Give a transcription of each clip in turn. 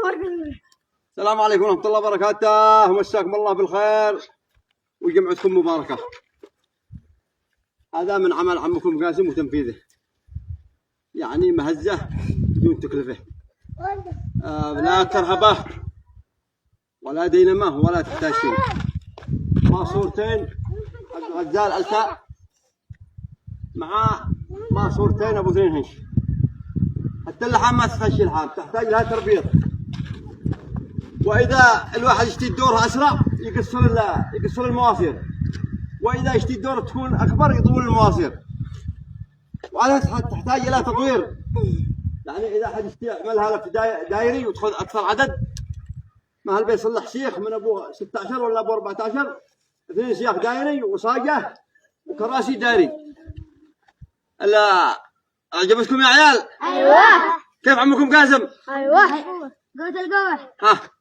السلام عليكم ورحمة الله وبركاته، ومساكم الله بالخير وجمعتكم مباركة. هذا من عمل عمكم قاسم وتنفيذه، يعني مهزة بدون تكلفة، لا ترهبة ولا دينمة ولا تحتاج شيء. ماسورتين غزال التاء مع ماسورتين ابو 2 هنش. حتى اللحام ما تحتاج لحام، تحتاج لها تربيط. واذا الواحد يشتي الدور اسرع يقصر المواصير، واذا يشتي الدور تكون اكبر يطول المواصير. وعلى تحتاج الى تطوير، يعني اذا حد يشتي يعملها في دايري وتاخذ اكثر عدد، ما هل بيصلح شيخ من ابو 16 ولا ابو 14، 2 شيخ دايري وصاجه وكراسي دايري. الا عجبتكم يا عيال؟ ايوه. كيف عمكم قاسم؟ ايوه. قوة القوة. ها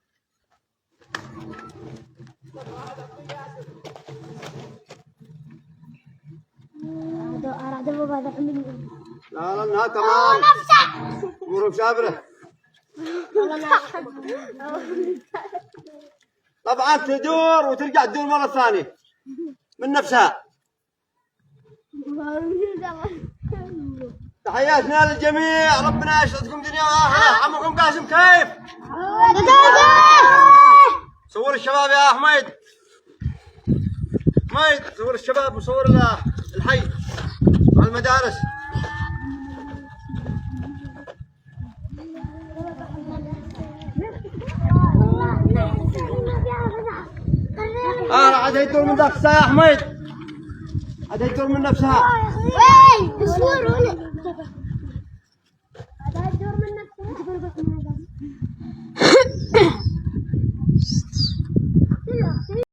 لا لا تمام. امورهم شابره. طبعا تدور وترجع تدور مره ثانيه من نفسها. تحياتنا للجميع، ربنا يسعدكم دنيا واخره. عمكم قاسم كيف؟ صور الشباب يا حميد. حميد صور الشباب وصور الحي مع المدارس. عاد يدور من ذاك الساعة يا حميد، عاد يدور من نفسها. وين؟